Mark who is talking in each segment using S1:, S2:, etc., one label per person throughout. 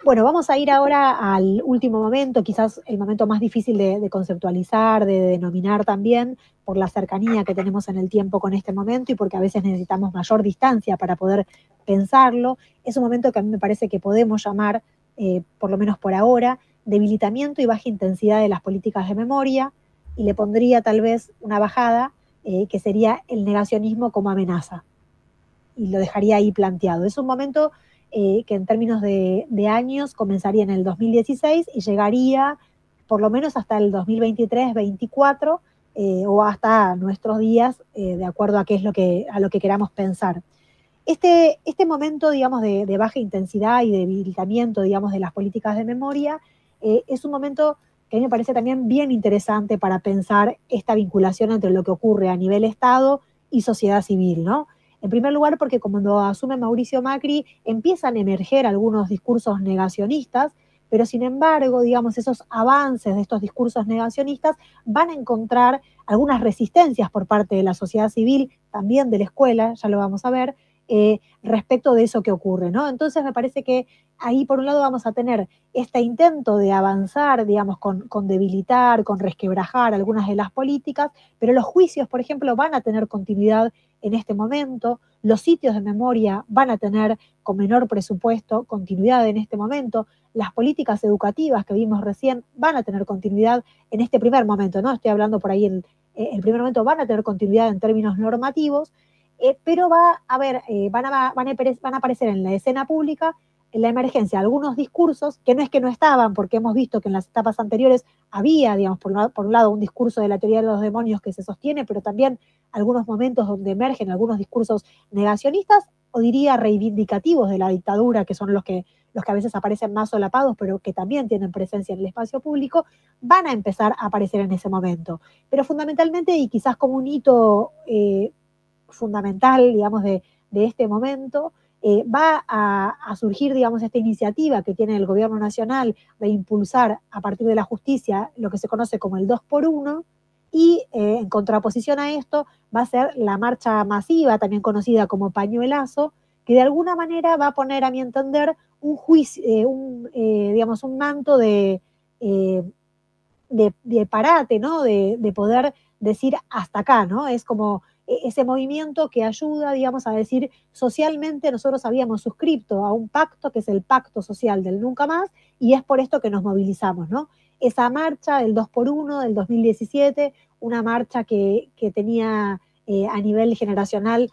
S1: Bueno, vamos a ir ahora al último momento, quizás el momento más difícil de conceptualizar, de denominar también, por la cercanía que tenemos en el tiempo con este momento y porque a veces necesitamos mayor distancia para poder pensarlo. Es un momento que a mí me parece que podemos llamar, por lo menos por ahora, debilitamiento y baja intensidad de las políticas de memoria, y le pondría tal vez una bajada, que sería el negacionismo como amenaza, y lo dejaría ahí planteado. Es un momento que en términos de años comenzaría en el 2016 y llegaría por lo menos hasta el 2023-24, o hasta nuestros días, de acuerdo a qué es a lo que queramos pensar. Este momento, digamos, de baja intensidad y de debilitamiento, digamos, de las políticas de memoria, es un momento que a mí me parece también bien interesante para pensar esta vinculación entre lo que ocurre a nivel Estado y sociedad civil, ¿no? En primer lugar, porque cuando asume Mauricio Macri empiezan a emerger algunos discursos negacionistas, pero sin embargo, digamos, esos avances de estos discursos negacionistas van a encontrar algunas resistencias por parte de la sociedad civil, también de la escuela, ya lo vamos a ver, respecto de eso que ocurre, ¿no? Entonces me parece que ahí por un lado vamos a tener este intento de avanzar, digamos, con debilitar, con resquebrajar algunas de las políticas, pero los juicios, por ejemplo, van a tener continuidad en este momento, los sitios de memoria van a tener con menor presupuesto continuidad en este momento, las políticas educativas que vimos recién van a tener continuidad en este primer momento, ¿no? Estoy hablando por ahí el primer momento, van a tener continuidad en términos normativos, pero va a haber, van a aparecer en la escena pública, en la emergencia, algunos discursos que no es que no estaban, porque hemos visto que en las etapas anteriores había, digamos, por un lado un discurso de la teoría de los demonios que se sostiene, pero también algunos momentos donde emergen algunos discursos negacionistas, o diría reivindicativos de la dictadura, que son los que a veces aparecen más solapados, pero que también tienen presencia en el espacio público, van a empezar a aparecer en ese momento. Pero fundamentalmente, y quizás como un hito fundamental, digamos, de este momento, va a surgir, digamos, esta iniciativa que tiene el gobierno nacional de impulsar a partir de la justicia lo que se conoce como el 2x1, y en contraposición a esto va a ser la marcha masiva, también conocida como pañuelazo, que de alguna manera va a poner, a mi entender, un juicio, digamos, un manto eh, de parate, ¿no? De poder decir hasta acá, ¿no? Es como ese movimiento que ayuda, digamos, a decir socialmente nosotros habíamos suscrito a un pacto que es el pacto social del nunca más, y es por esto que nos movilizamos, ¿no? Esa marcha del 2x1 del 2017, una marcha que tenía a nivel generacional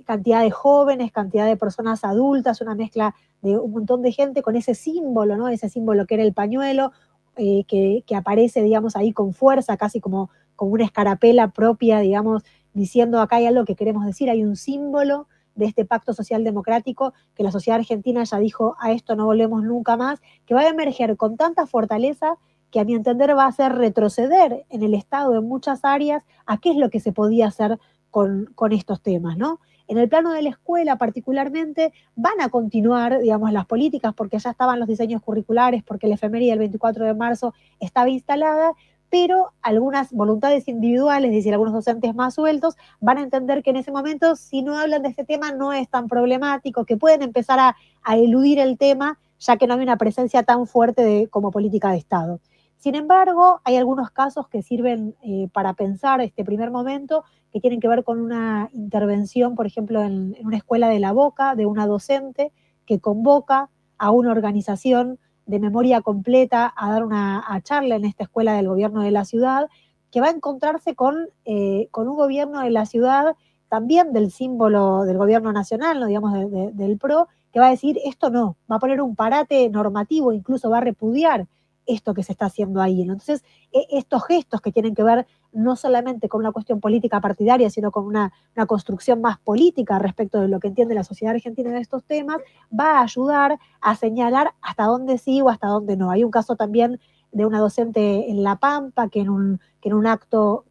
S1: cantidad de jóvenes, cantidad de personas adultas, una mezcla de un montón de gente con ese símbolo, ¿no? Ese símbolo que era el pañuelo, que aparece, digamos, ahí con fuerza, casi como una escarapela propia, digamos, diciendo acá hay algo que queremos decir, hay un símbolo de este pacto social democrático que la sociedad argentina ya dijo, a esto no volvemos nunca más, que va a emerger con tanta fortaleza que a mi entender va a hacer retroceder en el Estado en muchas áreas a qué es lo que se podía hacer con estos temas, ¿no? En el plano de la escuela particularmente van a continuar, digamos, las políticas porque ya estaban los diseños curriculares, porque la efeméride del 24 de marzo estaba instalada, pero algunas voluntades individuales, es decir, algunos docentes más sueltos, van a entender que en ese momento, si no hablan de este tema, no es tan problemático, que pueden empezar a eludir el tema, ya que no hay una presencia tan fuerte como política de Estado. Sin embargo, hay algunos casos que sirven para pensar este primer momento, que tienen que ver con una intervención, por ejemplo, en una escuela de La Boca, de una docente que convoca a una organización de memoria completa a dar una charla en esta escuela del gobierno de la ciudad, que va a encontrarse con un gobierno de la ciudad, también del símbolo del gobierno nacional, ¿no? Digamos, del PRO, que va a decir esto no, va a poner un parate normativo, incluso va a repudiar esto que se está haciendo ahí, ¿no? Entonces, estos gestos que tienen que ver no solamente con una cuestión política partidaria, sino con una construcción más política respecto de lo que entiende la sociedad argentina de estos temas, va a ayudar a señalar hasta dónde sí o hasta dónde no. Hay un caso también de una docente en La Pampa que en un acto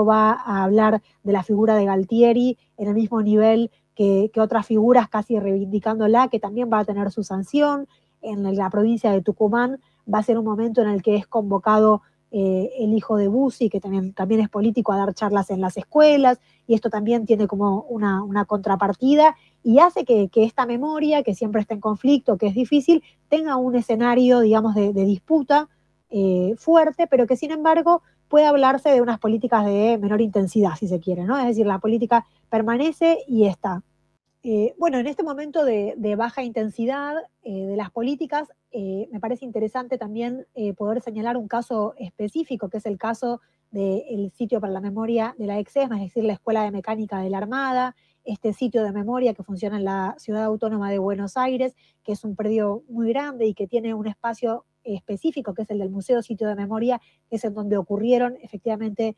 S1: va a hablar de la figura de Galtieri en el mismo nivel que otras figuras, casi reivindicándola, que también va a tener su sanción. En la provincia de Tucumán va a ser un momento en el que es convocado el hijo de Bussi, que también es político, a dar charlas en las escuelas, y esto también tiene como una contrapartida, y hace que esta memoria, que siempre está en conflicto, que es difícil, tenga un escenario, digamos, de disputa fuerte, pero que sin embargo puede hablarse de unas políticas de menor intensidad, si se quiere, ¿no? Es decir, la política permanece y está. Bueno, en este momento de baja intensidad de las políticas, me parece interesante también poder señalar un caso específico, que es el caso del sitio para la memoria de la ex-ESMA, es decir, la Escuela de Mecánica de la Armada, este sitio de memoria que funciona en la Ciudad Autónoma de Buenos Aires, que es un predio muy grande y que tiene un espacio específico, que es el del Museo Sitio de Memoria, que es en donde ocurrieron efectivamente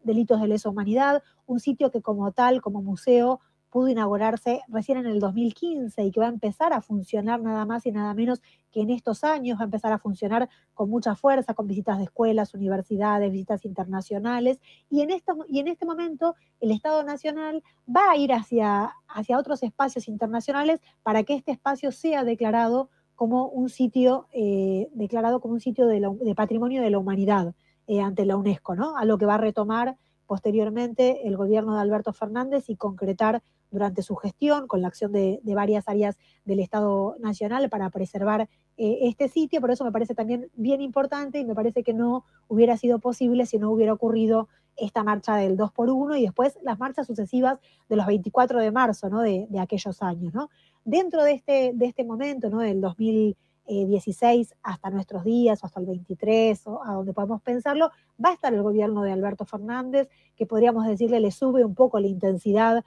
S1: delitos de lesa humanidad, un sitio que como tal, como museo, pudo inaugurarse recién en el 2015 y que va a empezar a funcionar nada más y nada menos que en estos años, va a empezar a funcionar con mucha fuerza, con visitas de escuelas, universidades, visitas internacionales, y en este momento el Estado Nacional va a ir hacia otros espacios internacionales para que este espacio sea declarado como un sitio, de patrimonio de la humanidad ante la UNESCO, ¿no? A lo que va a retomar posteriormente el gobierno de Alberto Fernández y concretar durante su gestión, con la acción de varias áreas del Estado Nacional para preservar este sitio. Por eso me parece también bien importante y me parece que no hubiera sido posible si no hubiera ocurrido esta marcha del 2x1 y después las marchas sucesivas de los 24 de marzo, ¿no? de aquellos años, ¿no? Dentro de este momento, ¿no? Del 2016 hasta nuestros días, o hasta el 23, o a donde podamos pensarlo, va a estar el gobierno de Alberto Fernández, que podríamos decirle le sube un poco la intensidad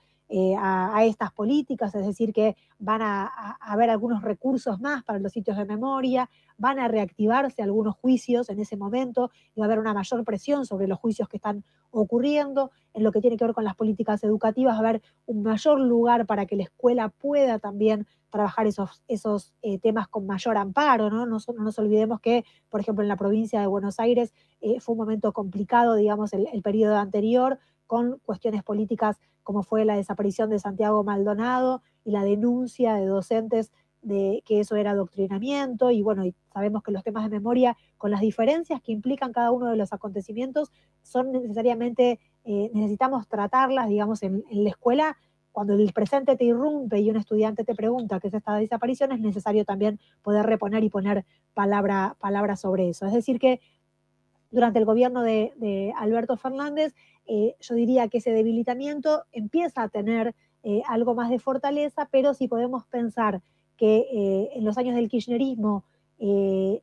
S1: a estas políticas, es decir, que van a haber algunos recursos más para los sitios de memoria, van a reactivarse algunos juicios en ese momento y va a haber una mayor presión sobre los juicios que están ocurriendo. En lo que tiene que ver con las políticas educativas, va a haber un mayor lugar para que la escuela pueda también trabajar esos temas con mayor amparo, ¿no? No nos olvidemos que, por ejemplo, en la provincia de Buenos Aires fue un momento complicado, digamos, el periodo anterior, con cuestiones políticas como fue la desaparición de Santiago Maldonado y la denuncia de docentes de que eso era adoctrinamiento, y bueno, y sabemos que los temas de memoria, con las diferencias que implican cada uno de los acontecimientos, son necesariamente, necesitamos tratarlas, digamos, en la escuela. Cuando el presente te irrumpe y un estudiante te pregunta qué es esta desaparición, es necesario también poder reponer y poner palabra sobre eso. Es decir, que durante el gobierno de Alberto Fernández, yo diría que ese debilitamiento empieza a tener algo más de fortaleza, pero si podemos pensar que en los años del kirchnerismo eh,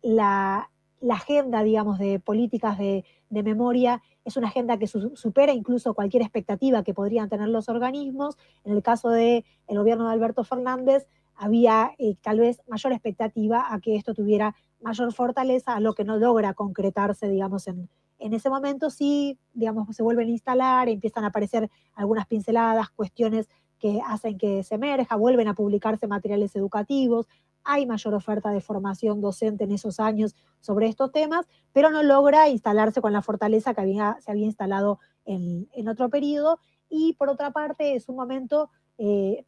S1: la agenda, digamos, de políticas de memoria es una agenda que supera incluso cualquier expectativa que podrían tener los organismos. En el caso del gobierno de Alberto Fernández, había tal vez mayor expectativa a que esto tuviera mayor fortaleza, a lo que no logra concretarse, digamos, en ese momento. Sí, digamos, se vuelven a instalar, empiezan a aparecer algunas pinceladas, cuestiones que hacen que se emerja, vuelven a publicarse materiales educativos, hay mayor oferta de formación docente en esos años sobre estos temas, pero no logra instalarse con la fortaleza que se había instalado en otro periodo. Y por otra parte, es un momento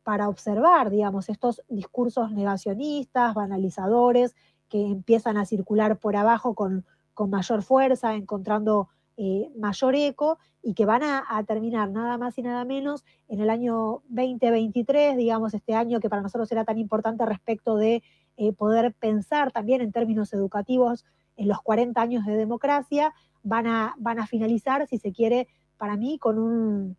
S1: para observar, digamos, estos discursos negacionistas, banalizadores, que empiezan a circular por abajo con mayor fuerza, encontrando mayor eco, y que van a terminar nada más y nada menos en el año 2023, digamos, este año que para nosotros era tan importante respecto de poder pensar también en términos educativos en los 40 años de democracia, van a finalizar, si se quiere, para mí, con un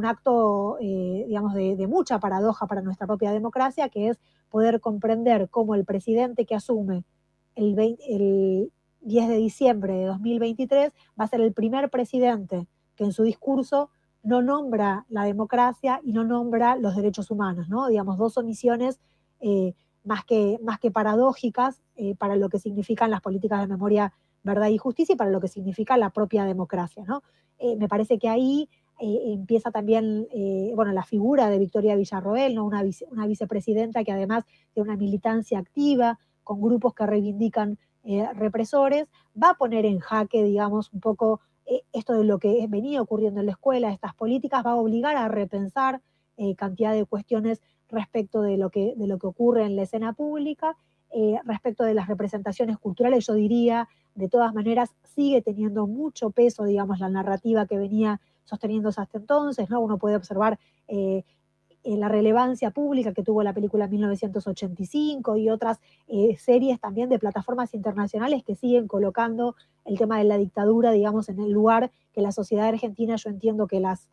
S1: acto, digamos, de mucha paradoja para nuestra propia democracia, que es poder comprender cómo el presidente que asume el 10 de diciembre de 2023 va a ser el primer presidente que en su discurso no nombra la democracia y no nombra los derechos humanos, ¿no? Digamos, dos omisiones más que paradójicas para lo que significan las políticas de memoria, verdad y justicia, y para lo que significa la propia democracia, ¿no? Me parece que ahí empieza también, bueno, la figura de Victoria Villarroel, ¿no? Una vicepresidenta que además de una militancia activa, con grupos que reivindican represores, va a poner en jaque, digamos, un poco esto de lo que venía ocurriendo en la escuela, estas políticas, va a obligar a repensar cantidad de cuestiones respecto de lo que ocurre en la escena pública, Respecto de las representaciones culturales, yo diría, de todas maneras, sigue teniendo mucho peso, digamos, la narrativa que venía sosteniéndose hasta entonces, ¿no? Uno puede observar la relevancia pública que tuvo la película 1985 y otras series también de plataformas internacionales que siguen colocando el tema de la dictadura, digamos, en el lugar que la sociedad argentina yo entiendo que las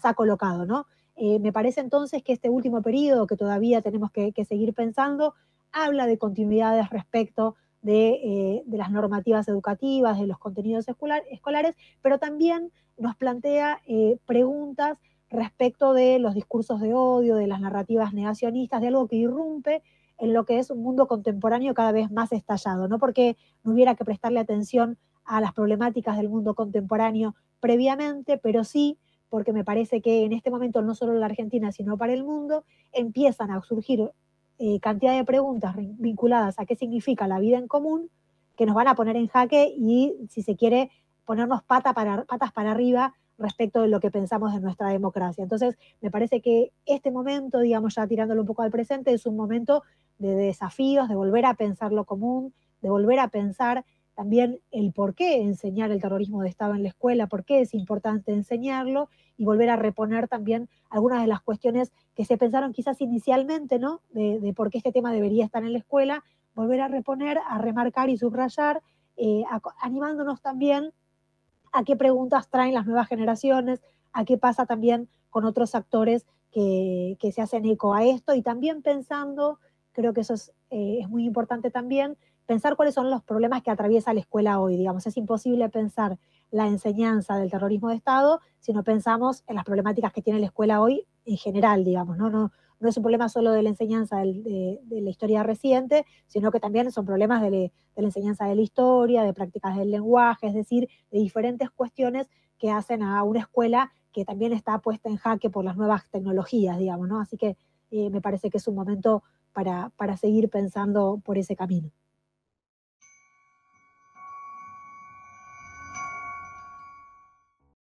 S1: ha colocado, ¿no? Me parece entonces que este último periodo que todavía tenemos que seguir pensando habla de continuidades respecto de las normativas educativas, de los contenidos escolares, pero también nos plantea preguntas respecto de los discursos de odio, de las narrativas negacionistas, de algo que irrumpe en lo que es un mundo contemporáneo cada vez más estallado, no porque no hubiera que prestarle atención a las problemáticas del mundo contemporáneo previamente, pero sí porque me parece que en este momento, no solo en la Argentina, sino para el mundo, empiezan a surgir cantidad de preguntas vinculadas a qué significa la vida en común, que nos van a poner en jaque y, si se quiere, ponernos patas para arriba respecto de lo que pensamos de nuestra democracia. Entonces, me parece que este momento, digamos, ya tirándolo un poco al presente, es un momento de desafíos, de volver a pensar lo común, de volver a pensar también el por qué enseñar el terrorismo de Estado en la escuela, por qué es importante enseñarlo y volver a reponer también algunas de las cuestiones que se pensaron quizás inicialmente, ¿no? De por qué este tema debería estar en la escuela, volver a reponer, a remarcar y subrayar, animándonos también a qué preguntas traen las nuevas generaciones, a qué pasa también con otros actores que se hacen eco a esto y también pensando, creo que eso es muy importante también, pensar cuáles son los problemas que atraviesa la escuela hoy, digamos. Es imposible pensar la enseñanza del terrorismo de Estado si no pensamos en las problemáticas que tiene la escuela hoy en general, digamos, ¿no? No es un problema solo de la enseñanza de la historia reciente, sino que también son problemas de la enseñanza de la historia, de prácticas del lenguaje, es decir, de diferentes cuestiones que hacen a una escuela que también está puesta en jaque por las nuevas tecnologías, digamos, ¿no? Así que me parece que es un momento para seguir pensando por ese camino.